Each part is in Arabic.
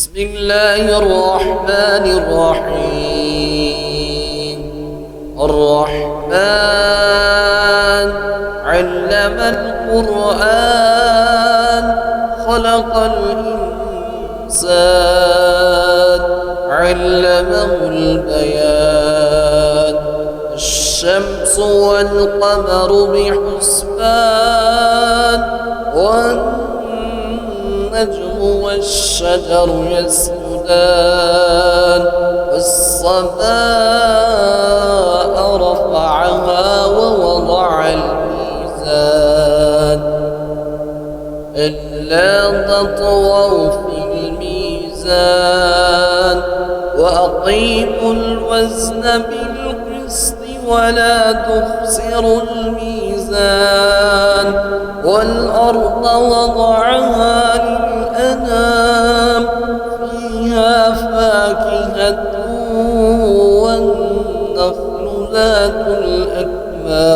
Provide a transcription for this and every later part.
بسم الله الرحمن الرحيم. الرحمن علم القرآن خلق الإنسان علمه البيان. الشمس والقمر بحسبان والنجم والشجر يسجدان. والسماء رفعها ووضع الميزان ألا تطغوا في الميزان وأقيموا الوزن بالقسط ولا تخسروا الميزان. والأرض وضعها للأنام فيها فاكهة والنخل ذات الأكمام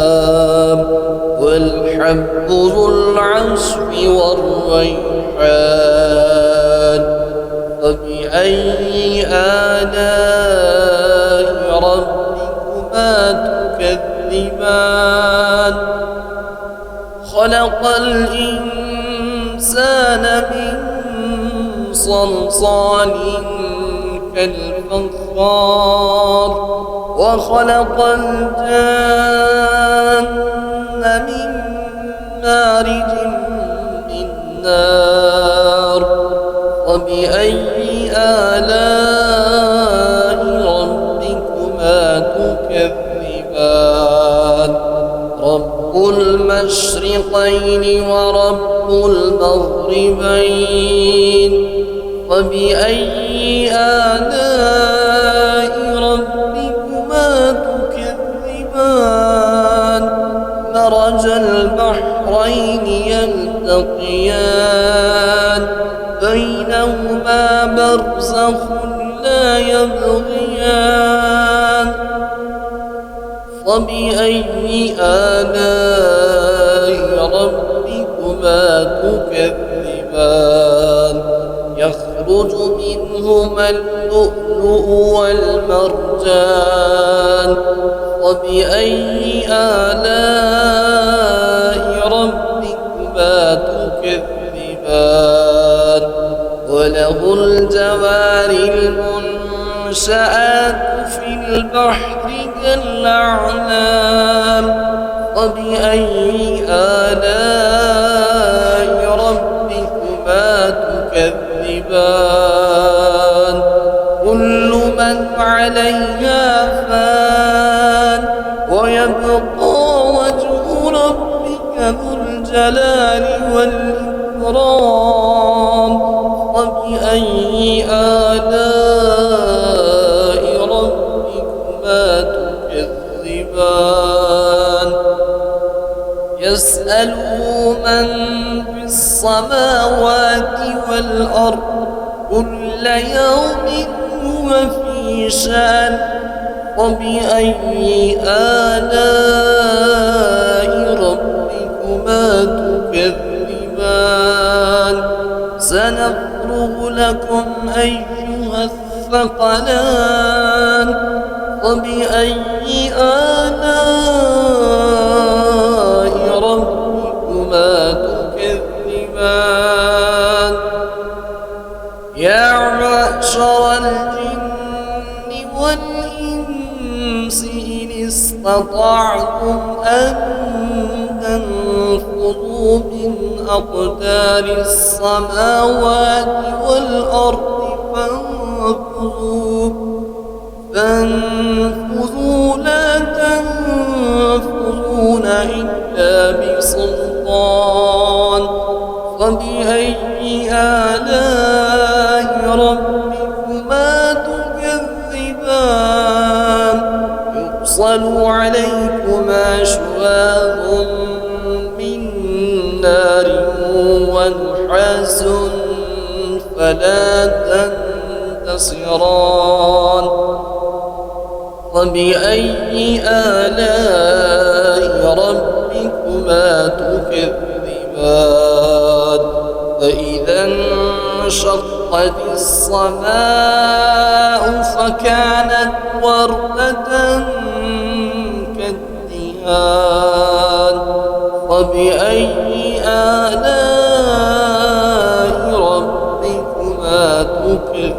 والحب ذو العصف والريحان. فبأي آلاء ربكما تكذبان؟ خلق الإنسان من صلصال كالفخار وخلق الجن من مارج من نار. وبأي آلاء ربكما تكذبان؟ رب المشرقين ورب المغربين. وبأي آلاء ربكما تكذبان؟ مرج البحرين يلتقيان بينهما برزخ لا يبغيان. فبأي آلاء ربكما تكذبان؟ يخرج منهما اللؤلؤ والمرجان. وبأي آلاء ربكما تكذبان؟ وله الجوار المنشآت في البحر كالأعلام. وبأي آلاء ربكما تكذبان؟ كل من عليها فان ويبقى وجه ربك ذو الجلال والإكرام. وبأي آلاء ربكما تكذبان؟ يسأله من في السماوات والأرض كل يوم هو في شأن. وبأي آلاء ربكما تكذبان؟ سنفرغ لكم أيها الثقلان. وبأي آلاء ربكما تكذبان؟ يا معشر الجن والإنس إن استطعتم أن تنفذوا من أقدار السماوات والأرض فانفذوا لا تنفذون إلا بسلطان. فبأي آلاء ربكما تكذبان؟ يرسل عليكما شواظ من نار ونحاس فلا تنتصران. وبأي آلاء ربكما تكذبان؟ فإذا انشق وانشقت السماء فكانت وردة كالدهان فبأي آلاء ربكما تكذبان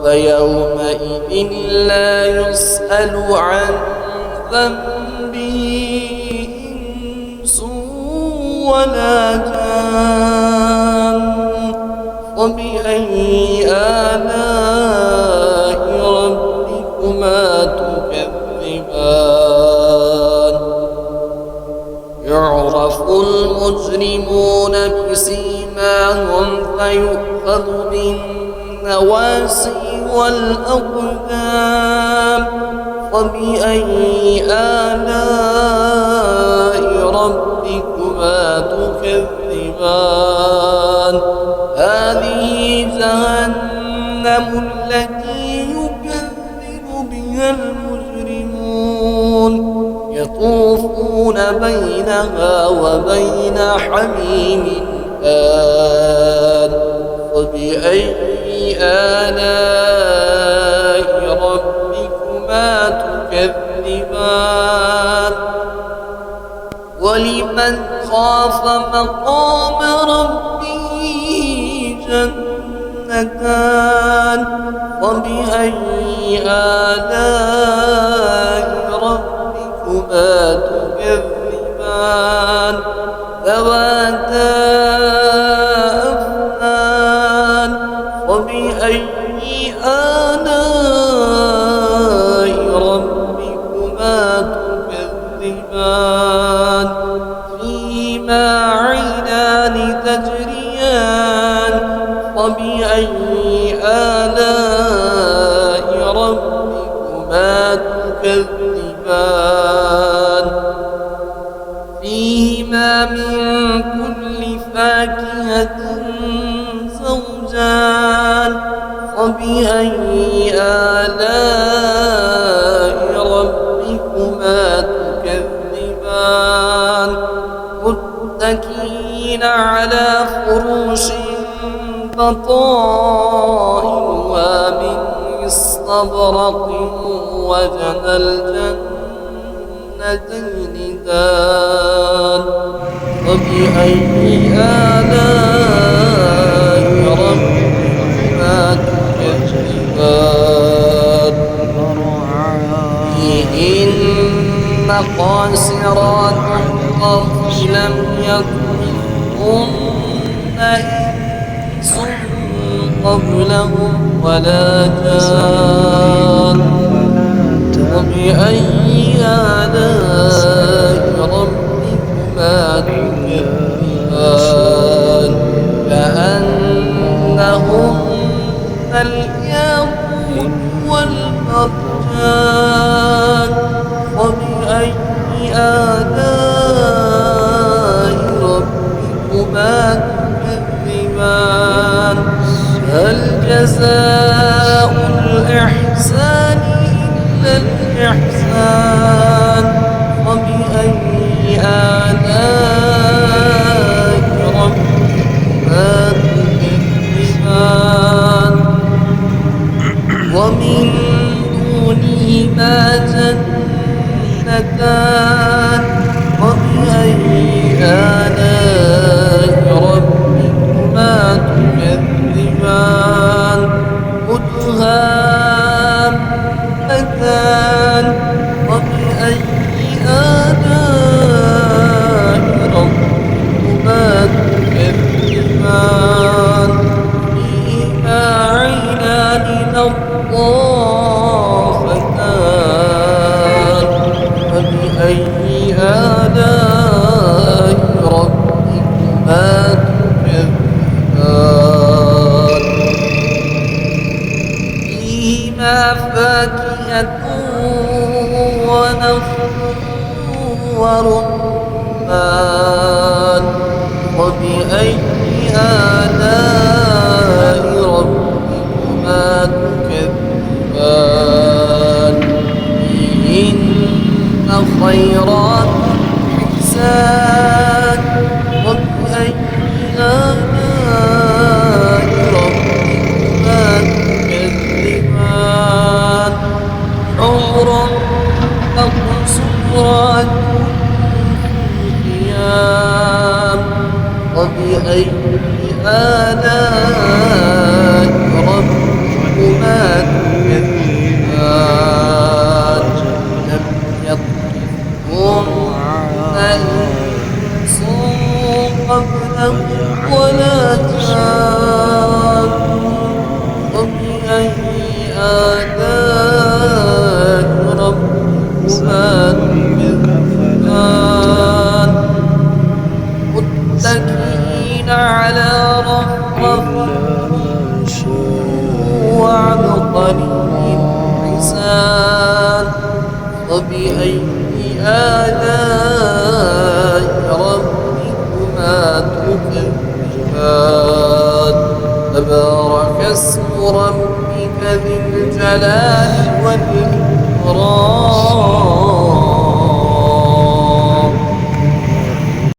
فيومئذ لا يسأل عن ذنبه إنس ولا جان فبأي آلاء ربكما تكذبان يعرف المجرمون بسيماهم فيؤخذ بالنواسي والأقدام فبأي آلاء ربكما تكذبان هذه جهنم التي يكذب بها المجرمون يطوفون بينها وبين حميم آن فبأي آلاء ربكما تكذبان ولمن خاف مقام ربه جنتان فبأي آلاء ربكما تكذبان ذواتا أفنان فبأي آلاء ربكما تكذبان فيهما عينان تجريان فبأي آلاء ربكما تكذبان فيهما من كل فاكهة زوجان فبأي آلاء ربكما تكذبان متكئين على فروش بطائنها من استبرق وجنى الجنتين دان فبأي آلاء ربكما تكذبان فيهن قاصرات الطرف لم يطمثهن إنس قبلهم ولا جان وبأي آلاء ربكما تكذبان كأنهن الياقوت والمرجان وبأي آلاء ربكما تكذبان هل جزاء الإحسان إلا الإحسان وبأي آلاء ربكما تكذبان ومن دونهما جنتان وبأي آلاء ربكما تكذبان مدهامتان وبأي آلاء ربكما تكذبان فيهما عينان نضاختان فبأي آلاء ربكما تكذبان فيهما فاكهة ونخل ورمان وبأي آلاء ربكما تكذبان فيهن خيرات حسان وبأي آلاء آلاء ربكما تكذبان لم يطمثهن إنس قبلهم ولا جان فبأي آلاء ربكما تكذبان متكئين على رفرف وعبقري حسان فبأي آلاء ربكما تكذبان تبارك اسم ربك ذي الجلال والإكرام